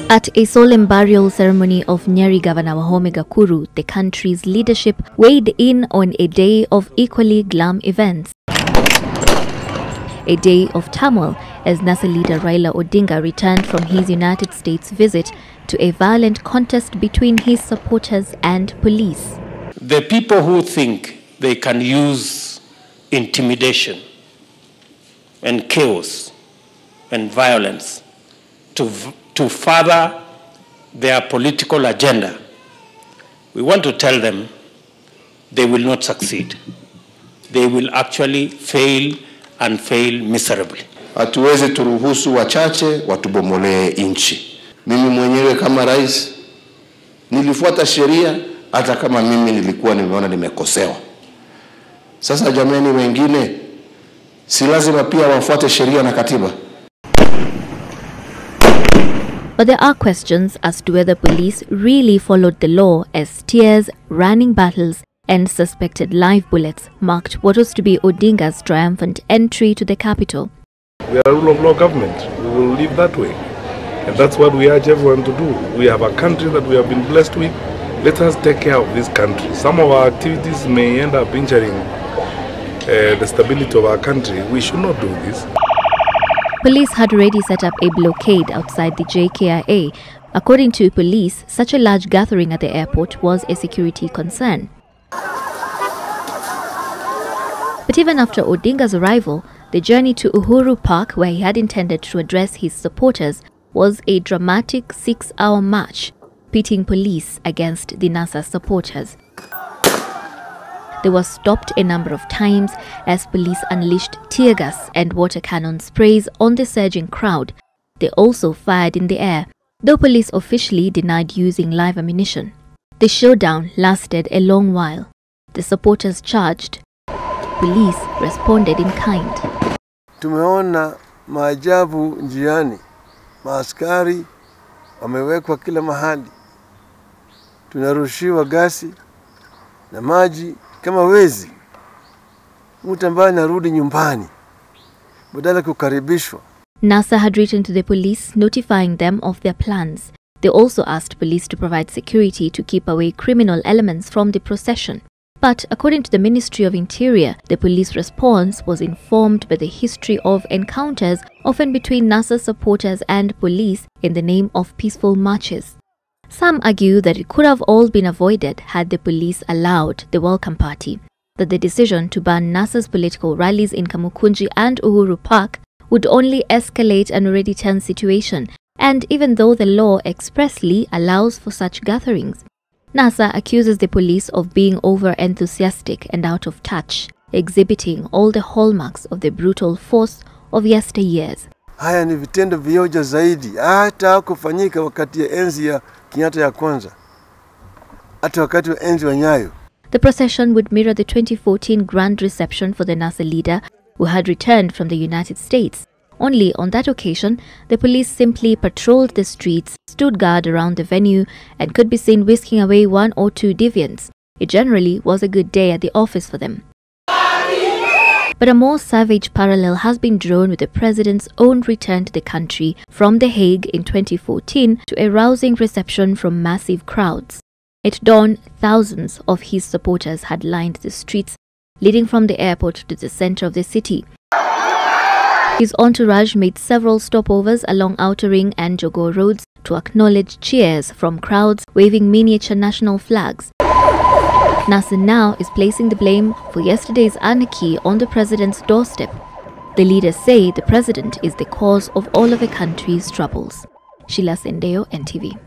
At a solemn burial ceremony of Nyeri Governor Wahome Gakuru, the country's leadership weighed in on a day of equally glam events. A day of turmoil as NASA leader Raila Odinga returned from his United States visit to a violent contest between his supporters and police. The people who think they can use intimidation and chaos and violence to further their political agenda, we want to tell them they will not succeed. They will actually fail and fail miserably. Hatuwezi turuhusu wachache watubomolee nchi. Mimi mwenyewe kama rais nilifuata sheria hata kama mimi nilikuwa nimeona nimekosewa. Sasa jamani wengine si lazima pia wafuate sheria na katiba. But there are questions as to whether police really followed the law, as tears, running battles and suspected live bullets marked what was to be Odinga's triumphant entry to the capital. We are a rule of law government. We will live that way. And that's what we urge everyone to do. We have a country that we have been blessed with. Let us take care of this country. Some of our activities may end up injuring the stability of our country. We should not do this. Police had already set up a blockade outside the JKIA. According to police, such a large gathering at the airport was a security concern. But even after Odinga's arrival, the journey to Uhuru Park, where he had intended to address his supporters, was a dramatic 6-hour march, pitting police against the NASA supporters. They were stopped a number of times as police unleashed tear gas and water cannon sprays on the surging crowd. They also fired in the air, though police officially denied using live ammunition. The showdown lasted a long while. The supporters charged. Police responded in kind. Tumeona maajabu njiani. Maaskari wamewekwa kila mahali. Tunarushiwa gasi na maji kama wezi. Mtu ambaye anarudi nyumbani badala kukaribishwa. NASA had written to the police notifying them of their plans. They also asked police to provide security to keep away criminal elements from the procession. But according to the Ministry of Interior, the police response was informed by the history of encounters, often between NASA supporters and police, in the name of peaceful marches. Some argue that it could have all been avoided had the police allowed the welcome party, that the decision to ban NASA's political rallies in Kamukunji and Uhuru Park would only escalate an already tense situation, and even though the law expressly allows for such gatherings, NASA accuses the police of being over-enthusiastic and out of touch, exhibiting all the hallmarks of the brutal force of yesteryears. Haya ni vitendo vioja zaidi, hata kufanyika wakati ya enzi ya Kenyatta ya kwanza, hata wakati wa enzi wa Nyayo. The procession would mirror the 2014 grand reception for the NASA leader who had returned from the United States. Only on that occasion, the police simply patrolled the streets, stood guard around the venue, and could be seen whisking away 1 or 2 deviants. It generally was a good day at the office for them. But a more savage parallel has been drawn with the president's own return to the country from The Hague in 2014 to a rousing reception from massive crowds. At dawn, thousands of his supporters had lined the streets leading from the airport to the center of the city. His entourage made several stopovers along Outer Ring and Jogoo roads to acknowledge cheers from crowds waving miniature national flags. NASA now is placing the blame for yesterday's anarchy on the president's doorstep. The leaders say the president is the cause of all of the country's troubles. Sheila Sendeiyo, NTV.